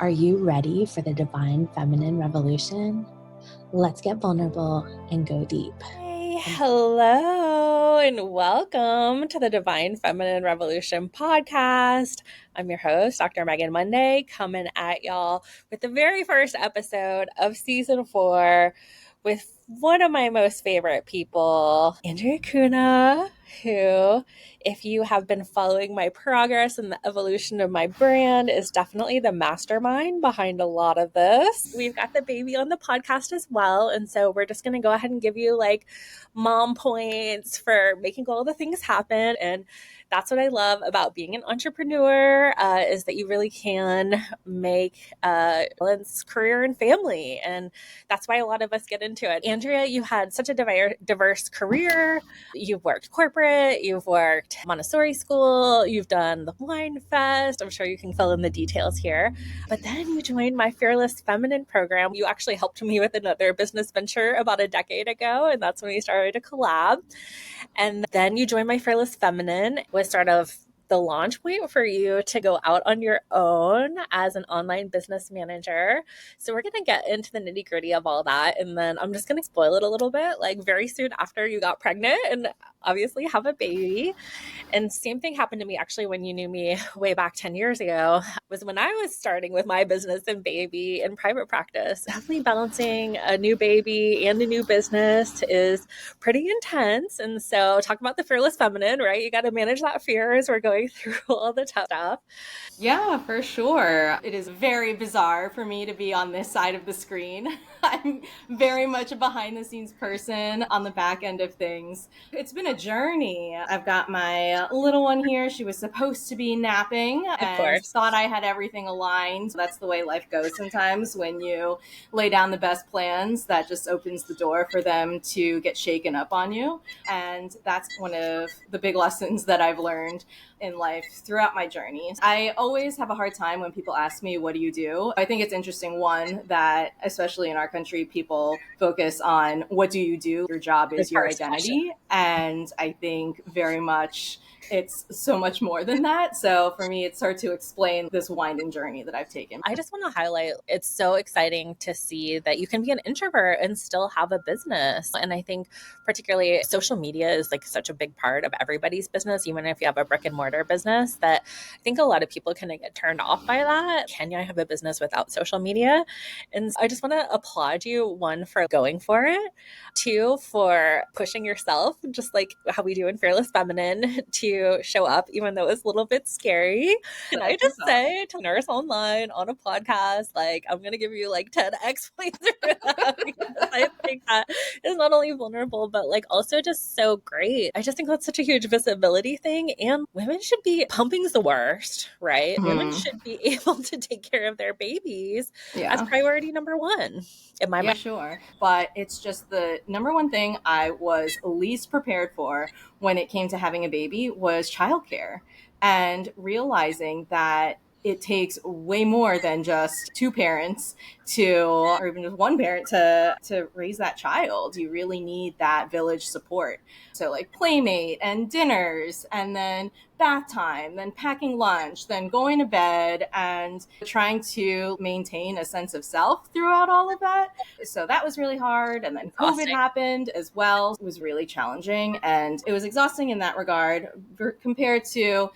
Are you ready for the divine feminine revolution? Let's get vulnerable and go deep. Hey, hello, and welcome to the Divine Feminine Revolution podcast. I'm your host, Dr. Megan Monday, coming at y'all with the very first episode of season 4 with one of my most favorite people, Andrea Cuna, who, if you have been following my progress and the evolution of my brand, is definitely the mastermind behind a lot of this. We've got the baby on the podcast as well, and so we're just going to go ahead and give you like mom points for making all the things happen. And that's what I love about being an entrepreneur, is that you really can make balance career and family. And that's why a lot of us get into it. Andrea, you had such a diverse career. You've worked corporate, you've worked Montessori school, you've done the Wine Fest. I'm sure you can fill in the details here. But then you joined my Fearless Feminine program. You actually helped me with another business venture about a decade ago, and that's when we started to collab. And then you joined my Fearless Feminine, was sort of the launch point for you to go out on your own as an online business manager. So we're going to get into the nitty gritty of all that. And then I'm just going to spoil it a little bit. Like very soon after you got pregnant and obviously have a baby. And same thing happened to me actually when you knew me way back 10 years ago, was when I was starting with my business and baby in private practice. Definitely balancing a new baby and a new business is pretty intense. And so talk about the fearless feminine, right? You got to manage that fear as we're going through all the tough stuff. Yeah, for sure. It is very bizarre for me to be on this side of the screen. I'm very much a behind the scenes person on the back end of things. It's been a journey. I've got my little one here. She was supposed to be napping and thought I had everything aligned. That's the way life goes sometimes when you lay down the best plans. That just opens the door for them to get shaken up on you. And that's one of the big lessons that I've learned in life throughout my journey. I always have a hard time when people ask me, what do you do? I think it's interesting, one, that especially in our country, people focus on what do you do? Your job is your identity. And I think very much it's so much more than that. So for me, it's hard to explain this winding journey that I've taken. I just want to highlight, it's so exciting to see that you can be an introvert and still have a business. And I think particularly social media is like such a big part of everybody's business, even if you have a brick and mortar business, that I think a lot of people can get turned off by that. Can I have a business without social media? And I just want to applaud you, one, for going for it, two, for pushing yourself, just like how we do in Fearless Feminine, to show up, even though it's a little bit scary. And I just say to nurse online on a podcast, like, I'm going to give you like 10x points for that, because I think that is not only vulnerable, but like also just so great. I just think that's such a huge visibility thing. And women should be, pumping's the worst, right? Mm-hmm. Women should be able to take care of their babies as priority number one. In my mind. Sure. But it's just the number one thing I was least prepared for when it came to having a baby was childcare, and realizing that it takes way more than just two parents or even just one parent to raise that child. You really need that village support. So like playmate and dinners, and then bath time, then packing lunch, then going to bed, and trying to maintain a sense of self throughout all of that. So that was really hard. And then COVID happened as well. It was really challenging, and it was exhausting in that regard compared to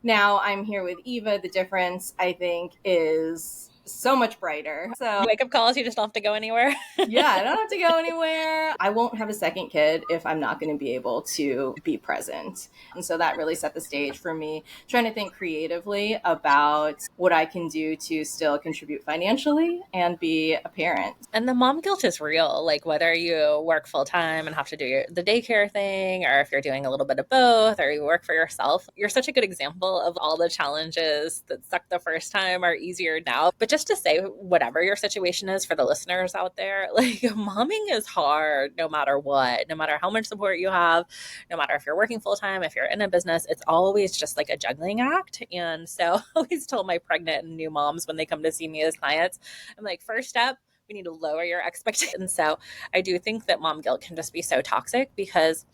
now I'm here with Eva. The difference, I think, is so much brighter. So wake-up calls, you just don't have to go anywhere. Yeah, I don't have to go anywhere. I won't have a second kid if I'm not going to be able to be present. And so that really set the stage for me trying to think creatively about what I can do to still contribute financially and be a parent. And the mom guilt is real. Like whether you work full-time and have to do the daycare thing, or if you're doing a little bit of both, or you work for yourself, you're such a good example of all the challenges that suck the first time are easier now. But just to say, whatever your situation is for the listeners out there, like momming is hard no matter what, no matter how much support you have, no matter if you're working full-time, if you're in a business, it's always just like a juggling act. And so I always tell my pregnant and new moms when they come to see me as clients, I'm like, first step, we need to lower your expectations. So I do think that mom guilt can just be so toxic, because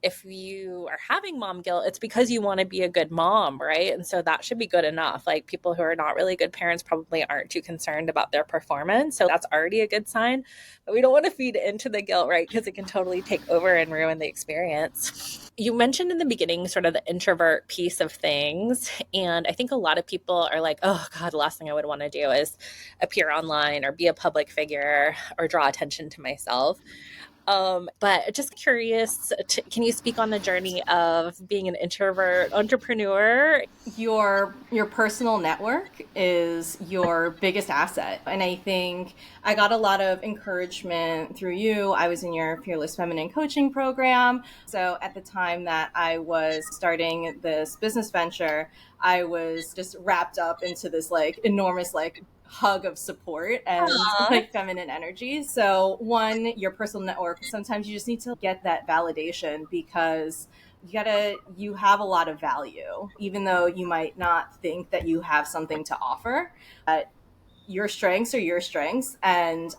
if you are having mom guilt, it's because you want to be a good mom, right? And so that should be good enough. Like people who are not really good parents probably aren't too concerned about their performance. So that's already a good sign. But we don't want to feed into the guilt, right? Because it can totally take over and ruin the experience. You mentioned in the beginning sort of the introvert piece of things. And I think a lot of people are like, oh God, the last thing I would want to do is appear online or be a public figure or draw attention to myself. But just curious, can you speak on the journey of being an introvert entrepreneur? Your personal network is your biggest asset. And I think I got a lot of encouragement through you. I was in your Fearless Feminine coaching program. So at the time that I was starting this business venture, I was just wrapped up into this like enormous like hug of support and like feminine energy. So one, your personal network, sometimes you just need to get that validation because you have a lot of value, even though you might not think that you have something to offer. Your strengths are your strengths, and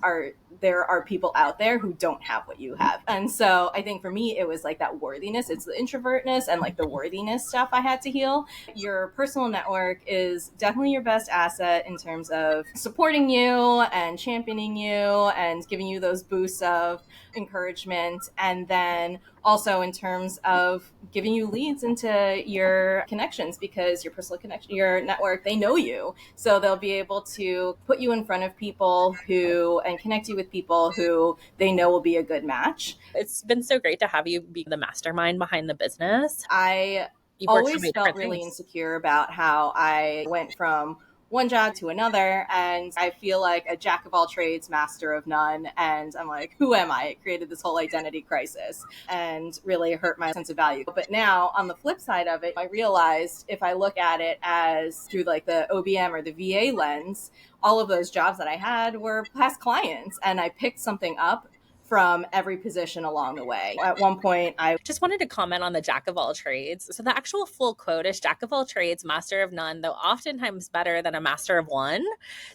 there are people out there who don't have what you have. And so I think for me, it was like that worthiness. It's the introvertness and like the worthiness stuff I had to heal. Your personal network is definitely your best asset in terms of supporting you and championing you and giving you those boosts of encouragement. And then also in terms of giving you leads into your connections, because your personal connection, your network, they know you. So they'll be able to put you in front of people and connect you with people who they know will be a good match. It's been so great to have you be the mastermind behind the business. I always felt really insecure about how I went from one job to another, and I feel like a jack of all trades, master of none. And I'm like, who am I? It created this whole identity crisis and really hurt my sense of value. But now on the flip side of it, I realized if I look at it as through like the OBM or the VA lens, all of those jobs that I had were past clients, and I picked something up from every position along the way. At one point, I just wanted to comment on the jack of all trades. So the actual full quote is jack of all trades, master of none, though oftentimes better than a master of one.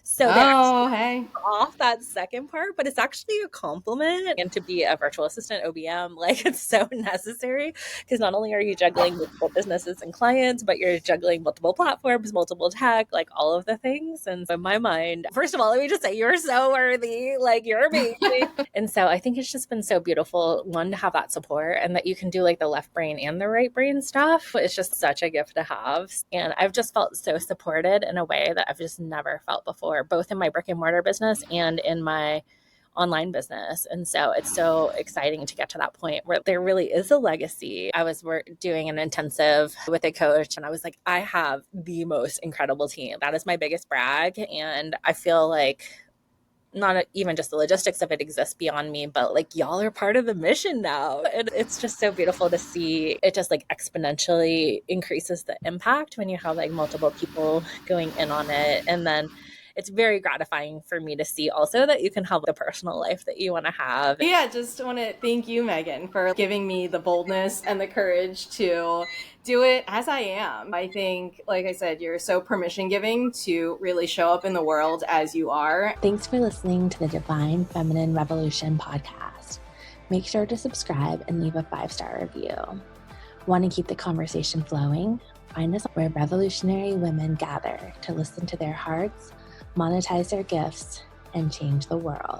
So hey, off that second part, but it's actually a compliment. And to be a virtual assistant OBM, like it's so necessary because not only are you juggling multiple businesses and clients, but you're juggling multiple platforms, multiple tech, like all of the things. And so in my mind, first of all, let me just say you're so worthy, like you're amazing. And so I think it's just been so beautiful, one, to have that support and that you can do like the left brain and the right brain stuff. It's just such a gift to have. And I've just felt so supported in a way that I've just never felt before, both in my brick and mortar business and in my online business. And so it's so exciting to get to that point where there really is a legacy. I was doing an intensive with a coach and I was like, I have the most incredible team. That is my biggest brag. And I feel like not even just the logistics of it exists beyond me, but like y'all are part of the mission now. And it's just so beautiful to see it just like exponentially increases the impact when you have like multiple people going in on it. And then it's very gratifying for me to see also that you can have the personal life that you want to have. Yeah, just want to thank you, Megan, for giving me the boldness and the courage to do it as I am. I think, like I said, you're so permission giving to really show up in the world as you are. Thanks for listening to the Divine Feminine Revolution podcast. Make sure to subscribe and leave a 5-star review. Want to keep the conversation flowing? Find us where revolutionary women gather to listen to their hearts, monetize their gifts, and change the world.